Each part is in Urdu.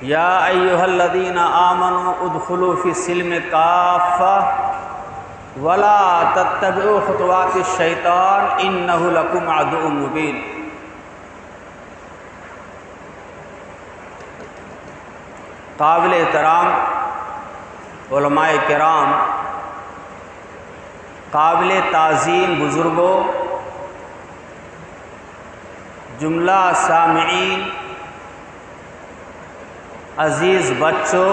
یا ایھا الذین آمنوا ادخلوا فی السلم کافۃ ولا تتبعوا خطوات الشیطان انہ لکم عدو مبین۔ قابل احترام علماء کرام، قابل تعظیم بزرگوں، جملہ سامعین، عزیز بچوں،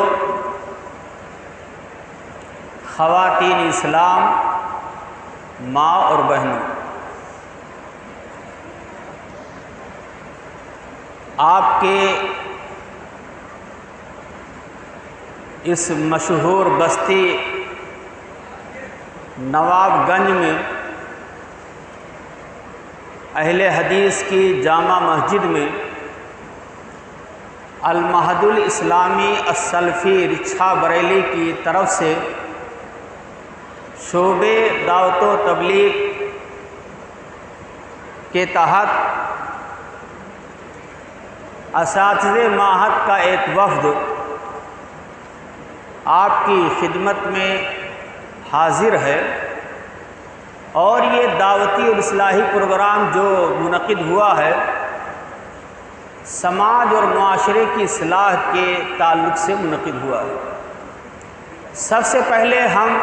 خواتین اسلام، ماں اور بہنوں، آپ کے اس مشہور بستی نواب گنج میں اہل حدیث کی جامع مسجد میں المہد الاسلامی السلفی رچھا بریلی کی طرف سے شعبے دعوت و تبلیغ کے تحت اساتذہ معہد کا ایک وفد آپ کی خدمت میں حاضر ہے، اور یہ دعوتی اور اصلاحی پروگرام جو منعقد ہوا ہے سماج اور معاشرے کی اصلاح کے تعلق سے منعقد ہوا ہے۔ سب سے پہلے ہم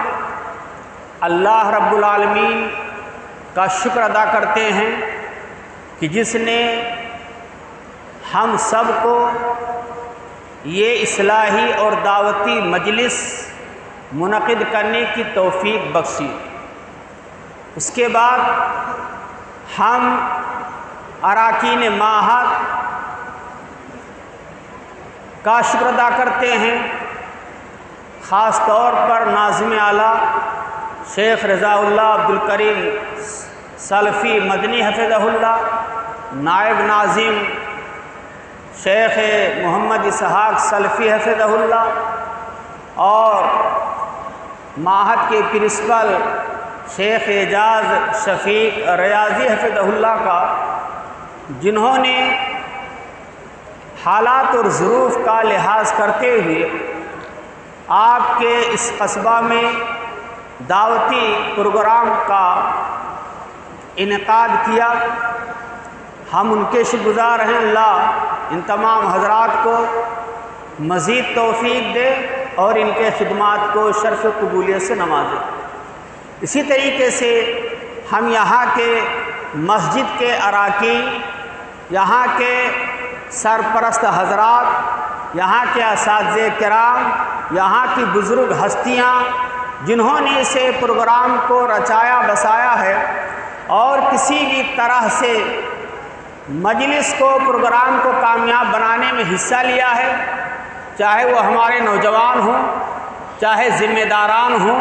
اللہ رب العالمین کا شکر ادا کرتے ہیں کہ جس نے ہم سب کو یہ اصلاحی اور دعوتی مجلس منعقد کرنے کی توفیق بخشی۔ اس کے بعد ہم اراکین معہد کا شکر ادا کرتے ہیں، خاص طور پر ناظم اعلیٰ شیخ رضا اللہ عبدالکریم سلفی مدنی حفظہ اللہ، نائب ناظم شیخ محمد اسحاق سلفی حفظہ اللہ، اور معہد کے پرنسپل شیخ اعجاز شفیق ریاضی حفظہ اللہ کا، جنہوں نے حالات اور ظروف کا لحاظ کرتے ہوئے آپ کے اس قصبہ میں دعوتی پروگرام کا انعقاد کیا۔ ہم ان کے شکر گزار ہیں، اللہ ان تمام حضرات کو مزید توفیق دے اور ان کے خدمات کو شرف قبولیت سے نوازے۔ اسی طریقے سے ہم یہاں کے مسجد کے اراکین، یہاں کے سرپرست حضرات، یہاں کے اساتذہ کرام، یہاں کی بزرگ ہستیاں جنہوں نے اسے پروگرام کو رچایا بسایا ہے اور کسی بھی طرح سے مجلس کو پروگرام کو کامیاب بنانے میں حصہ لیا ہے، چاہے وہ ہمارے نوجوان ہوں، چاہے ذمہ داران ہوں،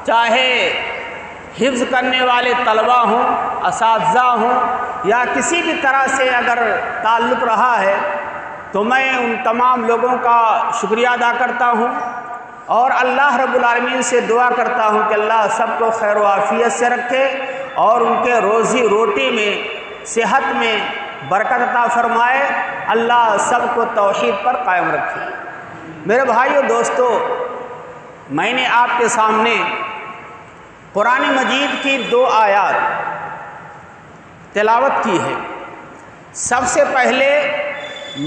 چاہے حفظ کرنے والے طلباء ہوں، اساتذہ ہوں، یا کسی بھی طرح سے اگر تعلق رہا ہے تو میں ان تمام لوگوں کا شکریہ ادا کرتا ہوں، اور اللہ رب العالمین سے دعا کرتا ہوں کہ اللہ سب کو خیر و عافیت سے رکھے اور ان کے روزی روٹی میں، صحت میں برکت عطا فرمائے، اللہ سب کو توحید پر قائم رکھے۔ میرے بھائیو دوستو، میں نے آپ کے سامنے قرآن مجید کی 2 آیات تلاوت کی ہے۔ سب سے پہلے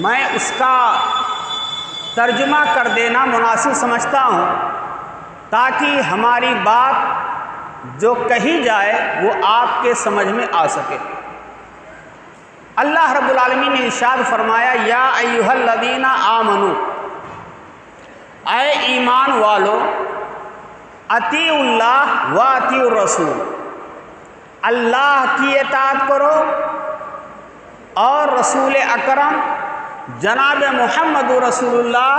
میں اس کا ترجمہ کر دینا مناسب سمجھتا ہوں تاکہ ہماری بات جو کہی جائے وہ آپ کے سمجھ میں آ سکے۔ اللہ رب العالمین نے ارشاد فرمایا، یا ایھا الذین آمنوا، اے ایمان والو، اطیعوا اللہ و اطیعوا الرسول، اللہ کی اطاعت کرو اور رسول اکرم جناب محمد رسول اللہ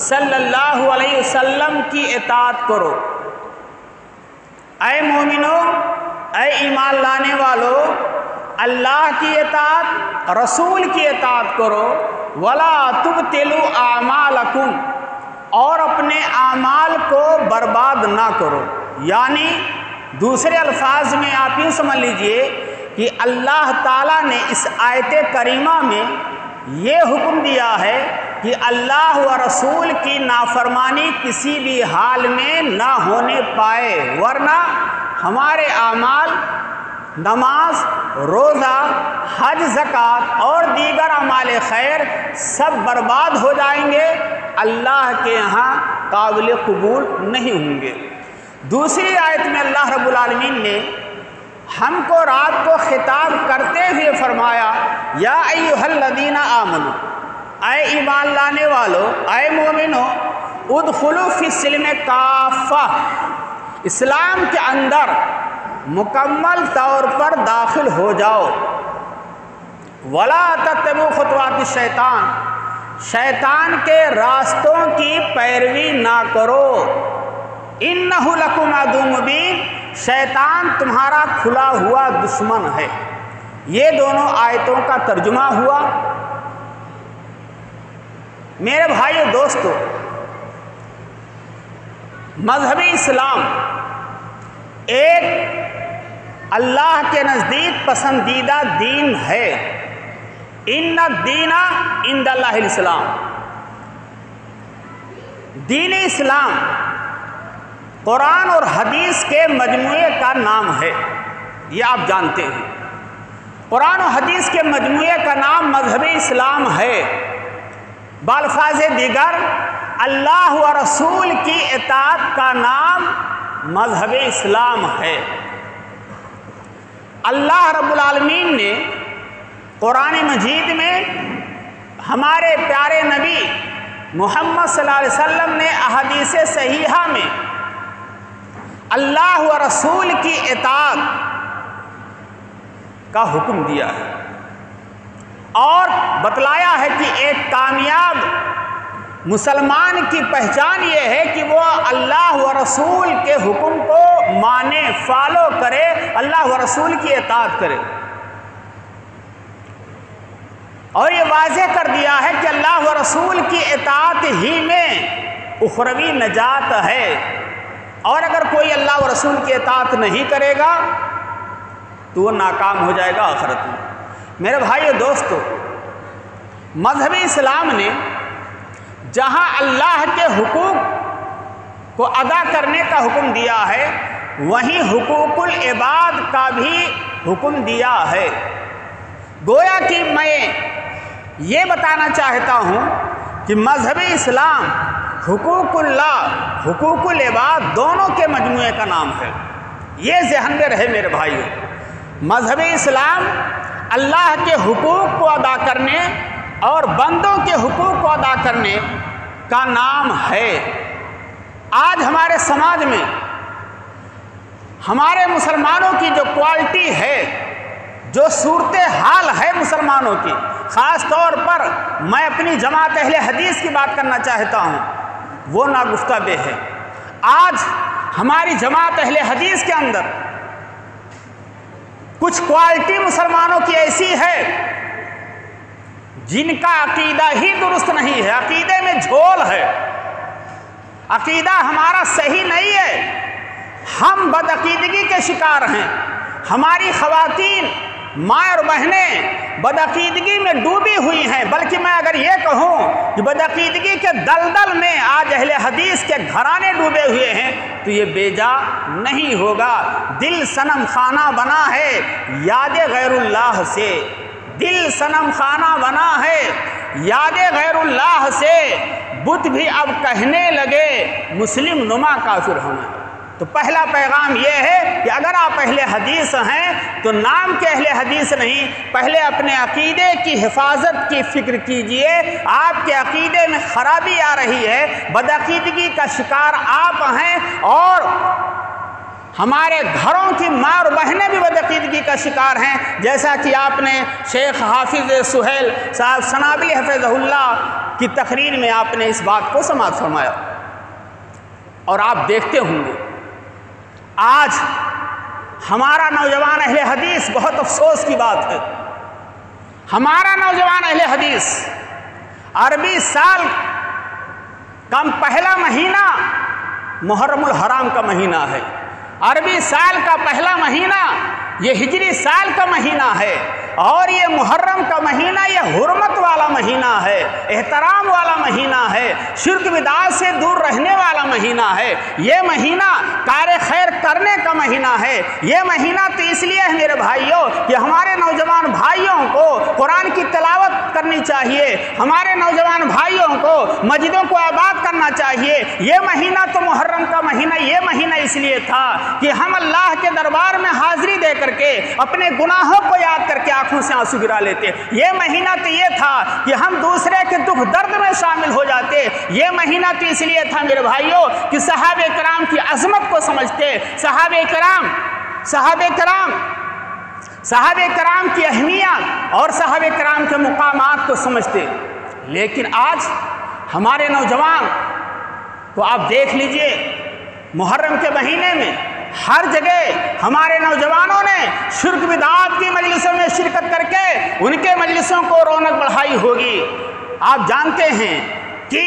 صلی اللہ علیہ وسلم کی اطاعت کرو۔ اے مومنو، اے ایمان لانے والو، اللہ کی اطاعت، رسول کی اطاعت کرو، ولا تبطلوا اعمالکم، اور اپنے اعمال کو برباد نہ کرو۔ یعنی دوسرے الفاظ میں آپ یوں سمجھ لیجئے کہ اللہ تعالیٰ نے اس آیت کریمہ میں یہ حکم دیا ہے کہ اللہ و رسول کی نافرمانی کسی بھی حال میں نہ ہونے پائے، ورنہ ہمارے اعمال، نماز، روزہ، حج، زکوٰۃ اور دیگر اعمال خیر سب برباد ہو جائیں گے، اللہ کے یہاں قابل قبول نہیں ہوں گے۔ دوسری آیت میں اللہ رب العالمین نے ہم کو رات کو خطاب کرتے ہوئے فرمایا، یا ایھا الذین آمنوا، اے ایمان لانے والو، اے مومنو، ادخلوا فی السلم کافہ، اسلام کے اندر مکمل طور پر داخل ہو جاؤ، ولا تتبعوا خطوات الشیطان، شیطان کے راستوں کی پیروی نہ کرو، انہ لکم عدو مبین، شیطان تمہارا کھلا ہوا دشمن ہے۔ یہ دونوں آیتوں کا ترجمہ ہوا۔ میرے بھائیو دوستو، مذہب اسلام ایک اللہ کے نزدیک پسندیدہ دین ہے۔ ان الدین عند اللہ الاسلام، دین اسلام قرآن اور حدیث کے مجموعے کا نام ہے، یہ آپ جانتے ہیں۔ قرآن و حدیث کے مجموعے کا نام مذہب اسلام ہے۔ بالفاظ دیگر اللہ و رسول کی اطاعت کا نام مذہب اسلام ہے۔ اللہ رب العالمین نے قرآن مجید میں ہمارے پیارے نبی محمد صلی اللہ علیہ وسلم نے احادیث صحیحہ میں اللہ و رسول کی اطاعت کا حکم دیا ہے اور بتلایا ہے کہ ایک کامیاب مسلمان کی پہچان یہ ہے کہ وہ اللہ و رسول کے حکم کو مانے، فالو کرے، اللہ و رسول کی اطاعت کرے۔ اور یہ واضح کر دیا ہے کہ اللہ و رسول کی اطاعت ہی میں اخروی نجات ہے، اور اگر کوئی اللہ و رسول کی اطاعت نہیں کرے گا تو وہ ناکام ہو جائے گا آخرت میں۔ میرے بھائیو دوستو، مذہب اسلام نے جہاں اللہ کے حقوق کو ادا کرنے کا حکم دیا ہے، وہیں حقوق العباد کا بھی حکم دیا ہے۔ گویا کہ میں یہ بتانا چاہتا ہوں کہ مذہب اسلام حقوق اللہ، حقوق العباد دونوں کے مجموعے کا نام ہے۔ یہ ذہن میں رہے میرے بھائیو، مذہب اسلام اللہ کے حقوق کو ادا کرنے اور بندوں کے حقوق کو ادا کرنے کا نام ہے۔ آج ہمارے سماج میں ہمارے مسلمانوں کی جو کوالٹی ہے، جو صورتحال ہے مسلمانوں کی، خاص طور پر میں اپنی جماعت اہل حدیث کی بات کرنا چاہتا ہوں، وہ ناگفتہ بے ہے۔ آج ہماری جماعت اہل حدیث کے اندر کچھ کوالٹی مسلمانوں کی ایسی ہے جن کا عقیدہ ہی درست نہیں ہے، عقیدے میں جھول ہے، عقیدہ ہمارا صحیح نہیں ہے، ہم بدعقیدگی کے شکار ہیں، ہماری خواتین، ماں اور بہنیں بدعقیدگی میں ڈوبی ہوئی ہیں، بلکہ میں اگر یہ کہوں کہ بدعقیدگی کے دلدل میں آج اہل حدیث کے گھرانے ڈوبے ہوئے ہیں تو یہ بیجا نہیں ہوگا۔ دل صنم خانہ بنا ہے یاد غیر اللہ سے، دل صنم خانہ بنا ہے یاد غیر اللہ سے، بت بھی اب کہنے لگے مسلم نما کافر ہمیں۔ تو پہلا پیغام یہ ہے کہ اگر آپ اہل حدیث ہیں تو نام کے اہل حدیث نہیں، پہلے اپنے عقیدے کی حفاظت کی فکر کیجئے۔ آپ کے عقیدے میں خرابی آ رہی ہے، بدعقیدگی کا شکار آپ ہیں، اور ہمارے گھروں کی ماں اور بہنیں بھی بدعقیدگی کا شکار ہیں، جیسا کہ آپ نے شیخ حافظ سہیل صاحب سنابلی حفظہ اللہ کی تقریر میں آپ نے اس بات کو سماعت فرمایا۔ اور آپ دیکھتے ہوں گے آج ہمارا نوجوان اہل حدیث، بہت افسوس کی بات ہے، ہمارا نوجوان اہل حدیث عربی سال کا پہلا مہینہ محرم الحرام کا مہینہ ہے، عربی سال کا پہلا مہینہ یہ ہجری سال کا مہینہ ہے، اور یہ محرم کا مہینہ یہ حرمت والا مہینہ ہے، احترام والا مہینہ ہے، شرک بدعات سے دور رہنے والا مہینہ ہے، یہ مہینہ کار خیر کرنے کا مہینہ ہے۔ یہ مہینہ تو اس لیے ہے میرے بھائیوں کہ ہمارے نوجوان بھائیوں کو قرآن کی تلاوت کرنی چاہیے، ہمارے نوجوان بھائیوں کو مسجدوں کو آباد کرنا چاہیے۔ یہ مہینہ تو محرم کا مہینہ یہ مہینہ اس لیے تھا کہ ہم اللہ کے دربار میں حاضری دے کر کے اپنے گناہوں کو یاد کر کے آنکھوں سے آنسو گرا لیتے۔ یہ مہینہ تو یہ تھا کہ ہم دوسرے کے دکھ درد میں شامل ہو جاتے۔ یہ مہینہ تو اس لیے تھا میرے بھائیوں کہ صحابہ کرام کی عظمت کو سمجھتے، صحابہ کرام کی اہمیت اور صحابہ کرام کے مقامات کو سمجھتے۔ لیکن آج ہمارے نوجوان کو آپ دیکھ لیجئے، محرم کے مہینے میں ہر جگہ ہمارے نوجوانوں نے شرک بدعات کی مجلسوں میں شرکت کر کے ان کے مجلسوں کو رونق بڑھائی ہوگی۔ آپ جانتے ہیں کہ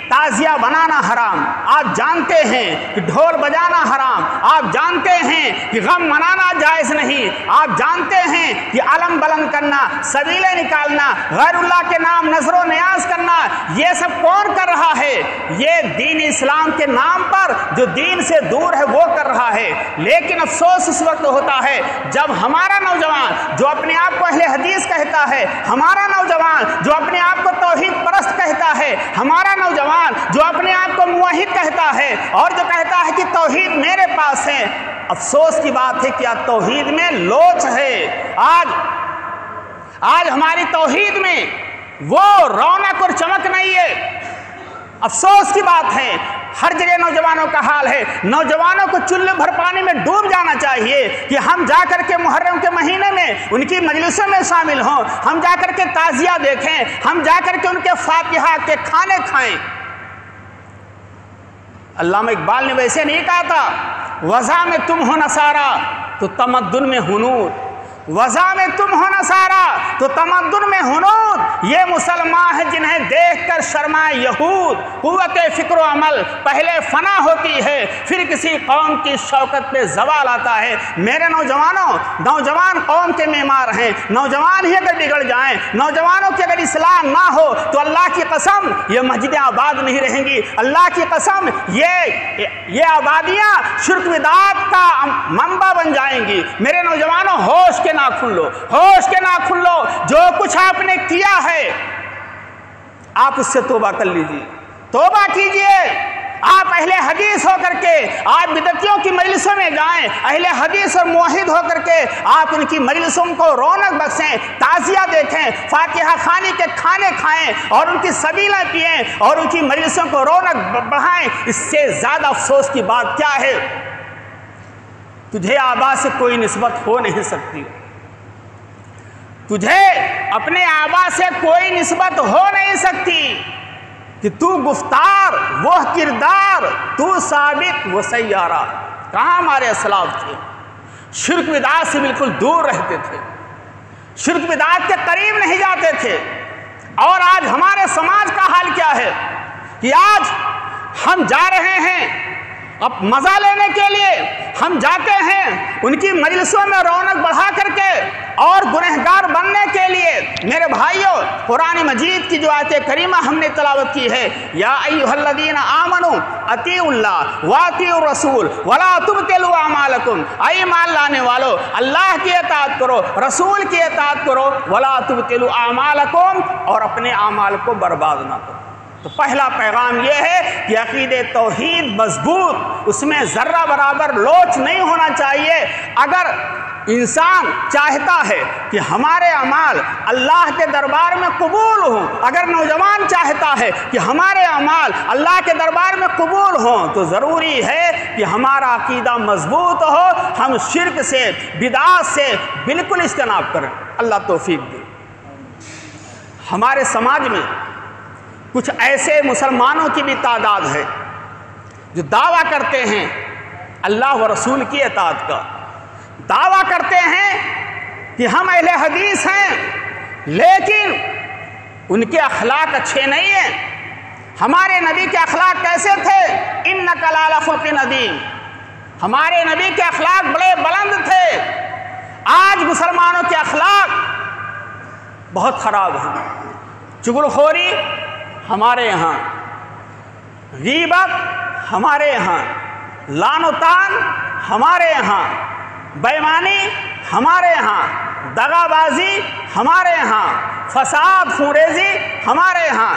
تعزیہ بنانا حرام، آپ جانتے ہیں کہ ڈھول بجانا حرام، آپ جانتے ہیں کہ غم منانا جائز نہیں، آپ جانتے ہیں کہ علم بلند کرنا، سبیلیں نکالنا، غیر اللہ کے نام نظر و نیاز کرنا، یہ سب کون کر رہا ہے؟ یہ دین اسلام کے نام پر جو دین سے دور ہے وہ کر رہا ہے۔ لیکن افسوس اس وقت ہوتا ہے جب ہمارا نوجوان جو اپنے آپ کو اہل حدیث کہتا ہے، ہمارا نوجوان جو اپنے آپ کو توحید پرست کہتا ہے، ہمارا نوجوان جو اپنے آپ کو موحد کہتا ہے اور جو کہتا ہے کہ توحید میرے پاس ہے، افسوس کی بات ہے کہ آج توحید میں لوچ ہے۔ آج ہماری توحید میں وہ رونق اور چمک نہیں ہے۔ افسوس کی بات ہے، ہر جگہ نوجوانوں کا حال ہے۔ نوجوانوں کو چولہے بھر پانی میں ڈوب جانا چاہیے کہ ہم جا کر کے محرم کے مہینے میں ان کی مجلسوں میں شامل ہوں، ہم جا کر کے تعزیہ دیکھیں، ہم جا کر کے ان کے فاتحہ کے کھانے کھائیں۔ علامہ اقبال نے ویسے نہیں کہا تھا وضع میں تم ہو نصارا تو تمدن میں ہنود، وضع میں تم ہو نصارا تو تمدن میں ہنود، یہ مسلمان ہیں جنہیں دیکھ کر شرمائے یہود، قوت فکر و عمل پہلے فنا ہوتی ہے پھر کسی قوم کی شوکت پہ زوال آتا ہے۔ میرے نوجوان قوم کے معمار ہیں، نوجوان ہی اگر بگڑ جائیں، نوجوانوں کی اگر اصلاح نہ ہو تو اللہ کی قسم یہ مسجدیں آباد نہیں رہیں گی، اللہ کی قسم یہ آبادیاں شرک بدعات کا منبع بن جائیں گی۔ میرے نوجوانوں ہوش کے ناخن لو، ہوش کے ناخن لو، جو کچھ آپ نے کیا ہے آپ اس سے توبہ کر لیجیے، توبہ کیجیے۔ آپ اہل حدیث ہو کر کے آپ بدعتیوں کی مجلسوں میں جائیں، اہل حدیث اور موحد ہو کر کے آپ ان کی مجلسوں کو رونق بخشیں، تعزیہ دیکھیں، فاتحہ خوانی کے کھانے کھائیں اور ان کی سبیلیں پئیں اور ان کی مجلسوں کو رونق بڑھائیں۔ اس سے زیادہ افسوس کی بات کیا ہے؟ تجھے آبا سے کوئی نسبت ہو نہیں سکتی، تجھے اپنے آبا سے کوئی نسبت ہو نہیں سکتی کہ تو گفتار وہ کردار، تو ثابت وہ سیارہ۔ کہاں ہمارے اسلاف تھے؟ شرک بدعات سے بالکل دور رہتے تھے، شرک بدعات کے قریب نہیں جاتے تھے۔ اور آج ہمارے سماج کا حال کیا ہے کہ آج ہم جا رہے ہیں اب مزہ لینے کے لیے، ہم جاتے ہیں ان کی مجلسوں میں رونق بڑھا کر کے اور گنہگار بننے کے لیے۔ میرے بھائیوں، قرآن مجید کی جو آیت کریمہ ہم نے تلاوت کی ہے، یا ایھا الذین آمنوا اطیعوا اللہ واطیعوا الرسول ولا تبطلوا اعمالکم، اے ایمان لانے والو اللہ کی اطاعت کرو، رسول کی اطاعت کرو، ولا تبطلوا اعمالکم، اور اپنے اعمال کو برباد نہ کرو۔ تو پہلا پیغام یہ ہے کہ عقید توحید مضبوط، اس میں ذرہ برابر لوچ نہیں ہونا چاہیے۔ اگر انسان چاہتا ہے کہ ہمارے اعمال اللہ کے دربار میں قبول ہوں، اگر نوجوان چاہتا ہے کہ ہمارے اعمال اللہ کے دربار میں قبول ہوں، تو ضروری ہے کہ ہمارا عقیدہ مضبوط ہو، ہم شرک سے بدعات سے بالکل اجتناب کریں۔ اللہ توفیق دے۔ ہمارے سماج میں کچھ ایسے مسلمانوں کی بھی تعداد ہے جو دعویٰ کرتے ہیں اللہ و رسول کی اطاعت کا، دعویٰ کرتے ہیں کہ ہم اہل حدیث ہیں، لیکن ان کے اخلاق اچھے نہیں ہیں۔ ہمارے نبی کے اخلاق کیسے تھے؟ انک لعلی خلق عظیم، ہمارے نبی کے اخلاق بڑے بلند تھے۔ آج مسلمانوں کے اخلاق بہت خراب ہیں۔ چغلخوری ہمارے یہاں، غیبت ہمارے یہاں، لعن و طعن ہمارے یہاں، بے ایمانی ہمارے یہاں، دغا بازی ہمارے یہاں، فساد خوریزی ہمارے یہاں،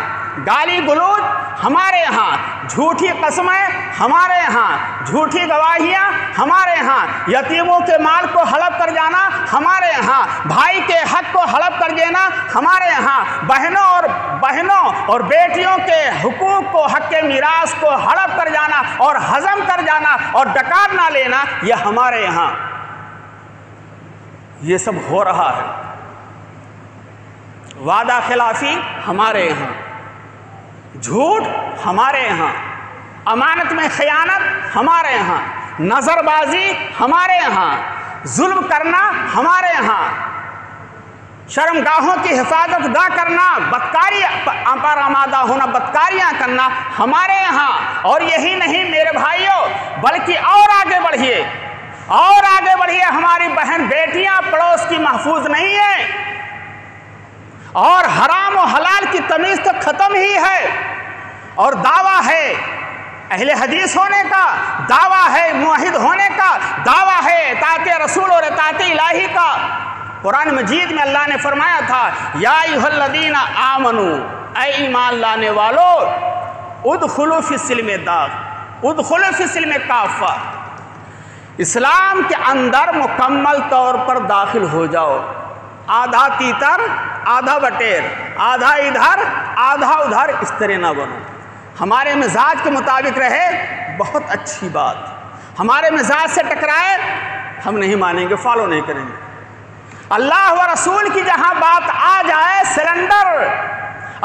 گالی گلوچ ہمارے یہاں، جھوٹی قسمیں ہمارے یہاں، جھوٹی گواہیاں ہمارے یہاں، یتیموں کے مال کو ہڑپ کر جانا ہمارے یہاں، بھائی کے حق کو ہڑپ کر دینا ہمارے یہاں، بہنوں اور بیٹیوں کے حقوق کو، حق کے میراث کو ہڑپ کر جانا اور ہضم کر جانا اور ڈکار نہ لینا، یہ ہمارے یہاں یہ سب ہو رہا ہے۔ وعدہ خلافی ہمارے یہاں، جھوٹ ہمارے یہاں، امانت میں خیانت ہمارے یہاں، نظر بازی ہمارے یہاں، ظلم کرنا ہمارے یہاں، شرمگاہوں کی حفاظت نہ کرنا، بدکاری پر آمادہ ہونا، بدکاریاں کرنا ہمارے یہاں۔ اور یہی نہیں میرے بھائیوں، بلکہ اور آگے بڑھیے، اور آگے بڑھیے، ہماری بہن بیٹیاں پڑوس کی محفوظ نہیں ہیں، اور حرام و حلال کی تمیز تو ختم ہی ہے، اور دعویٰ ہے اہل حدیث ہونے کا، دعویٰ ہے موحد ہونے کا، دعویٰ ہے اطاعت رسول اور اطاعت الہی کا۔ قرآن مجید میں اللہ نے فرمایا تھا، یا ایھا الذین آمنوا، اے ایمان لانے والو، ادخلوا فی السلم ادخلوا فی السلم کافہ، اسلام کے اندر مکمل طور پر داخل ہو جاؤ، آدھا تیتر آدھا بٹیر، آدھا ادھر آدھا ادھر، اس طرح نہ بنو۔ ہمارے مزاج کے مطابق رہے، بہت اچھی بات، ہمارے مزاج سے ٹکرائے ہم نہیں مانیں گے، فالو نہیں کریں گے۔ اللہ و رسول کی جہاں بات آ جائے، سرنڈر،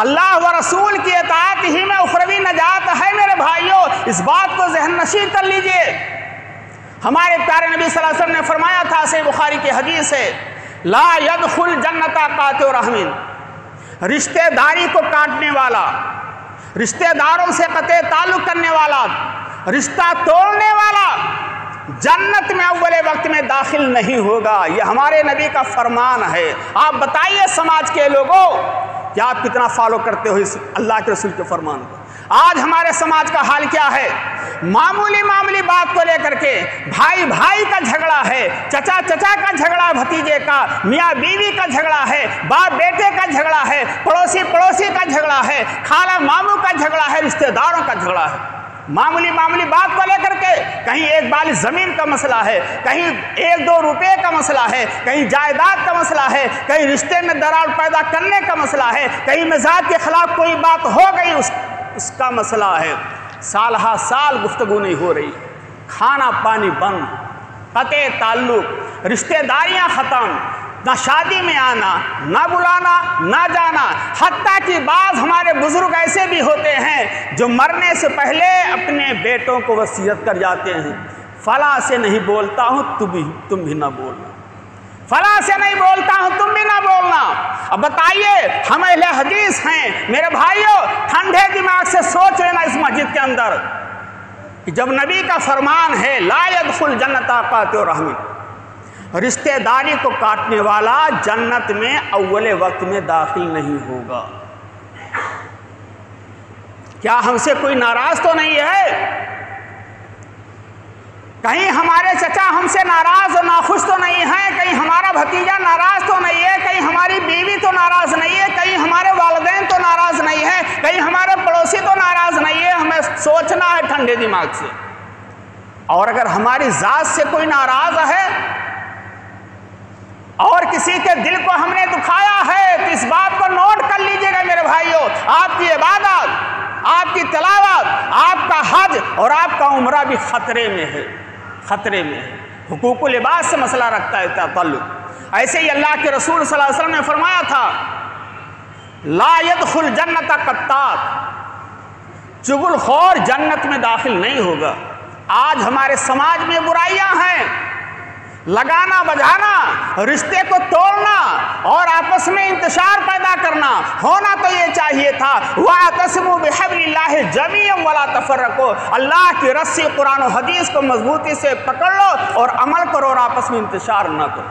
اللہ و رسول کی اطاعت ہی میں اخروی نجات ہے میرے بھائیوں، اس بات کو ذہن نشین کر لیجئے۔ ہمارے پیارے نبی صلی اللہ علیہ وسلم نے فرمایا تھا، صحیح بخاری کی حدیث ہے، لا يدخل جنت قاطع رحم، رشتہ داری کو کاٹنے والا، رشتہ داروں سے قطع تعلق کرنے والا، رشتہ توڑنے والا جنت میں اول وقت میں داخل نہیں ہوگا۔ یہ ہمارے نبی کا فرمان ہے۔ آپ بتائیے سماج کے لوگوں کہ آپ کتنا فالو کرتے ہو اس اللہ کے رسول کے فرمان کو۔ آج ہمارے سماج کا حال کیا ہے؟ معمولی بات کو لے کر کے بھائی کا جھگڑا ہے، چچا کا جھگڑا، بھتیجے کا، میاں بیوی کا جھگڑا ہے، باپ بیٹے کا جھگڑا ہے، پڑوسی کا جھگڑا ہے، خالہ ماموں کا جھگڑا ہے، رشتہ داروں کا جھگڑا ہے۔ معمولی بات کو لے کر کے کہیں ایک بالی زمین کا مسئلہ ہے، کہیں 1-2 روپے کا مسئلہ ہے، کہیں جائیداد کا مسئلہ ہے، کہیں رشتے میں دراڑ پیدا کرنے کا مسئلہ ہے، کہیں مزاج کے خلاف کوئی بات ہو گئی اس کا مسئلہ ہے۔ سال ہا سال گفتگو نہیں ہو رہی، کھانا پانی بند، قطع تعلق، رشتہ داریاں ختم، نہ شادی میں آنا، نہ بلانا، نہ جانا۔ حتیٰ کہ بعض ہمارے بزرگ ایسے بھی ہوتے ہیں جو مرنے سے پہلے اپنے بیٹوں کو وصیت کر جاتے ہیں، فلاں سے نہیں بولتا ہوں تم بھی نہ بولنا، فلاں سے نہیں بولتا ہوں تم بھی نہ بولنا۔ اب بتائیے، ہم اہل حدیث ہیں میرے بھائیوں، ٹھنڈے دماغ سے سوچ لینا اس مسجد کے اندر کہ جب نبی کا فرمان ہے لا يدخل جنت قاطع رحم، رشتہ داری کو کاٹنے والا جنت میں اول وقت میں داخل نہیں ہوگا۔ کیا ہم سے کوئی ناراض تو نہیں ہے؟ کہیں ہمارے چچا ہم سے ناراض اور ناخوش تو نہیں ہیں؟ کہیں ہمارا بھتیجا ناراض تو نہیں ہے؟ کہیں ہماری بیوی تو ناراض نہیں ہے؟ کہیں ہمارے والدین تو ناراض نہیں ہے؟ کہیں ہمارے پڑوسی تو ناراض نہیں ہے؟ ہمیں سوچنا ہے ٹھنڈے دماغ سے۔ اور اگر ہماری ذات سے کوئی ناراض ہے اور کسی کے دل کو ہم نے دکھایا ہے تو اس بات کو نوٹ کر لیجئے گا میرے بھائیوں، آپ کی عبادت، آپ کی تلاوت، آپ کا حج اور آپ کا عمرہ بھی خطرے میں ہے، خطرے میں ہے۔ حقوق العباد سے مسئلہ رکھتا ہے تعلق۔ ایسے ہی اللہ کے رسول صلی اللہ علیہ وسلم نے فرمایا تھا، لا يدخل جنت قطات، چغل خور جنت میں داخل نہیں ہوگا۔ آج ہمارے سماج میں برائیاں ہیں، لگانا بجانا، رشتے کو توڑنا اور آپس میں انتشار پیدا کرنا۔ ہونا تو یہ چاہیے تھا وَاعْتَصِمُوا بِحَبْلِ اللَّهِ جَمِيعًا وَلَا تَفَرَّقُوا، اللہ کی رسی قرآن و حدیث کو مضبوطی سے پکڑ لو اور عمل کرو اور آپس میں انتشار نہ کرو۔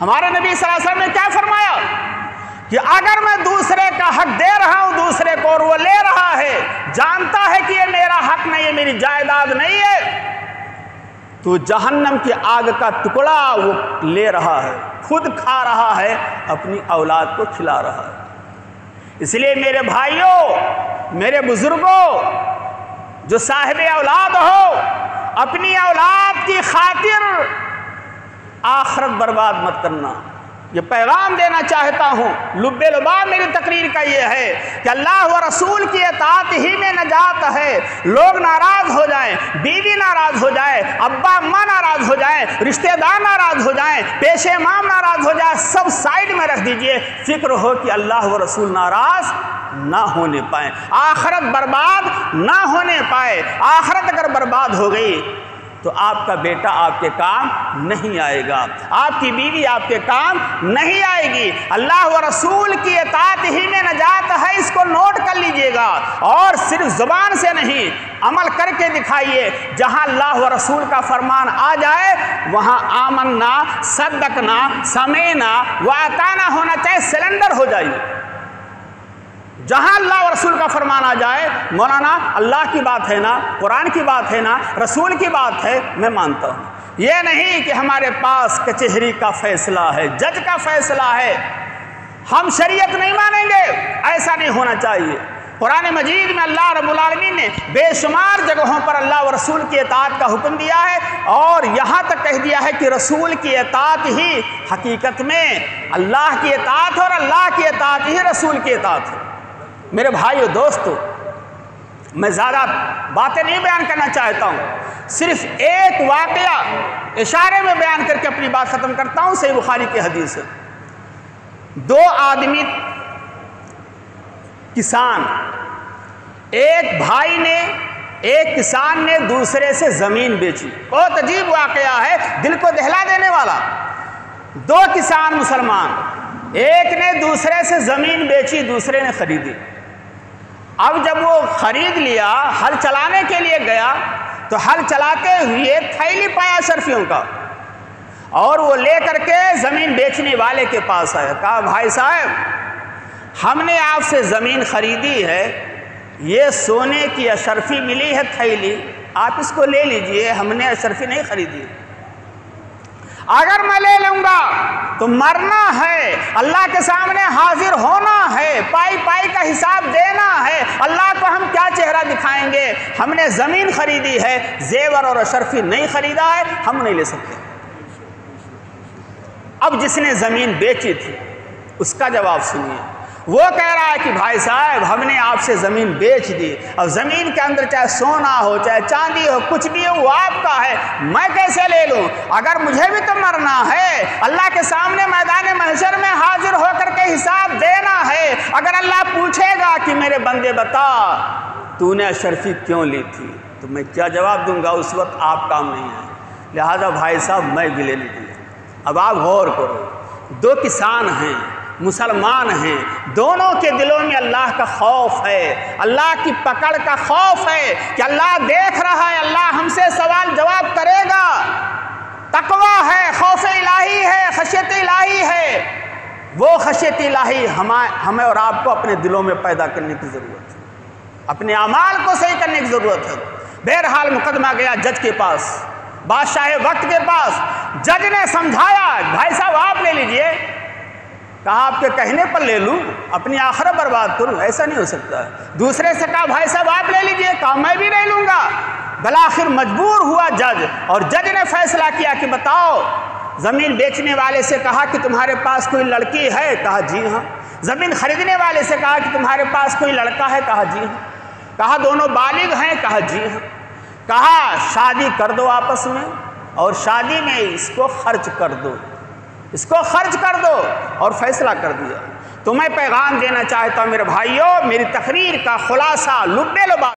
ہمارے نبی صلی اللہ علیہ وسلم نے کیا فرمایا کہ اگر میں دوسرے کا حق دے رہا ہوں دوسرے کو اور وہ لے رہا ہے، جانتا ہے کہ یہ میرا حق نہیں ہے، میری جائیداد نہیں ہے، تو جہنم کی آگ کا ٹکڑا وہ لے رہا ہے، خود کھا رہا ہے، اپنی اولاد کو کھلا رہا ہے۔ اس لیے میرے بھائیوں، میرے بزرگوں، جو صاحب اولاد ہو، اپنی اولاد کی خاطر آخرت برباد مت کرنا۔ یہ پیغام دینا چاہتا ہوں، لب لباب میری تقریر کا یہ ہے کہ اللہ و رسول کی اطاعت ہی میں نجات ہے۔ لوگ ناراض ہو جائیں، بیوی ناراض ہو جائے، ابا اماں ناراض ہو جائیں، رشتہ دار ناراض ہو جائیں، پیش امام ناراض ہو جائے، سب سائڈ میں رکھ دیجئے، فکر ہو کہ اللہ و رسول ناراض نہ ہونے پائیں، آخرت برباد نہ ہونے پائے۔ آخرت اگر برباد ہو گئی تو آپ کا بیٹا آپ کے کام نہیں آئے گا، آپ کی بیوی آپ کے کام نہیں آئے گی۔ اللہ و رسول کی اطاعت ہی میں نجات ہے، اس کو نوٹ کر لیجئے گا، اور صرف زبان سے نہیں، عمل کر کے دکھائیے۔ جہاں اللہ و رسول کا فرمان آ جائے وہاں آمنا، صدقنا، سمعنا واطعنا ہونا چاہے، سلنڈر ہو جائیے۔ جہاں اللہ و رسول کا فرمان آ جائے، مولانا اللہ کی بات ہے نا، قرآن کی بات ہے نا، رسول کی بات ہے، میں مانتا ہوں۔ یہ نہیں کہ ہمارے پاس کچہری کا فیصلہ ہے، جج کا فیصلہ ہے، ہم شریعت نہیں مانیں گے، ایسا نہیں ہونا چاہیے۔ قرآن مجید میں اللہ رب العالمین نے بے شمار جگہوں پر اللہ و رسول کی اطاعت کا حکم دیا ہے، اور یہاں تک کہہ دیا ہے کہ رسول کی اطاعت ہی حقیقت میں اللہ کی اطاعت ہے، اور اللہ کی اطاعت ہی رسول کی اطاعت ہے۔ میرے بھائیو دوستو، میں زیادہ باتیں نہیں بیان کرنا چاہتا ہوں، صرف ایک واقعہ اشارے میں بیان کر کے اپنی بات ختم کرتا ہوں۔ صحیح بخاری کی حدیث ہے، دو آدمی کسان، ایک بھائی نے، ایک کسان نے دوسرے سے زمین بیچی۔ بہت عجیب واقعہ ہے، دل کو دہلا دینے والا۔ دو کسان مسلمان، ایک نے دوسرے سے زمین بیچی، دوسرے نے خریدی۔ اب جب وہ خرید لیا، ہل چلانے کے لیے گیا تو ہل چلاتے ہوئے تھیلی پایا اشرفیوں کا، اور وہ لے کر کے زمین بیچنے والے کے پاس آیا، کہا بھائی صاحب ہم نے آپ سے زمین خریدی ہے، یہ سونے کی اشرفی ملی ہے تھیلی، آپ اس کو لے لیجئے، ہم نے اشرفی نہیں خریدی۔ اگر میں لے لوں گا تو مرنا ہے، اللہ کے سامنے حاضر ہونا ہے، پائی پائی کا حساب دینا ہے، اللہ کو ہم کیا چہرہ دکھائیں گے؟ ہم نے زمین خریدی ہے، زیور اور اشرفی نہیں خریدا ہے، ہم نہیں لے سکتے۔ اب جس نے زمین بیچی تھی اس کا جواب سنیے، وہ کہہ رہا ہے کہ بھائی صاحب ہم نے آپ سے زمین بیچ دی، اور زمین کے اندر چاہے سونا ہو چاہے چاندی ہو کچھ بھی ہو وہ آپ کا ہے، میں کیسے لے لوں؟ اگر مجھے بھی تو مرنا ہے، اللہ کے سامنے میدان محشر میں حاضر ہو کر کے حساب دینا ہے۔ اگر اللہ پوچھے گا کہ میرے بندے بتا تو نے اشرفی کیوں لی تھی، تو میں کیا جواب دوں گا؟ اس وقت آپ کام نہیں ہے، لہذا بھائی صاحب میں بھی لے لیجیے۔ اب آپ غور کرو، دو کسان ہیں، مسلمان ہیں، دونوں کے دلوں میں اللہ کا خوف ہے، اللہ کی پکڑ کا خوف ہے کہ اللہ دیکھ رہا ہے، اللہ ہم سے سوال جواب کرے گا۔ تقویٰ ہے، خوف الہی ہے، خشیت الہی ہے۔ وہ خشیت الہی ہمیں اور آپ کو اپنے دلوں میں پیدا کرنے کی ضرورت ہے، اپنے اعمال کو صحیح کرنے کی ضرورت ہے۔ بہرحال مقدمہ گیا جج کے پاس، بادشاہ وقت کے پاس۔ جج نے سمجھایا بھائی صاحب آپ لے لیجئے، کہا آپ کے کہنے پر لے لوں، اپنی آخرت برباد کروں؟ ایسا نہیں ہو سکتا ہے۔ دوسرے سے کہا بھائی صاحب آپ لے لیجئے، کہا میں بھی لے لوں گا۔ بالآخر مجبور ہوا جج، اور جج نے فیصلہ کیا کہ بتاؤ۔ زمین بیچنے والے سے کہا کہ تمہارے پاس کوئی لڑکی ہے؟ کہا جی ہاں۔ زمین خریدنے والے سے کہا کہ تمہارے پاس کوئی لڑکا ہے؟ کہا جی ہاں۔ کہا دونوں بالغ ہیں؟ کہا جی ہاں۔ کہا شادی کر دو آپس میں، اور شادی میں اس کو خرچ کر دو، اس کو خرچ کر دو، اور فیصلہ کر دیا۔ تو میں پیغام دینا چاہتا ہوں میرے بھائیوں، میری تقریر کا خلاصہ لب لباب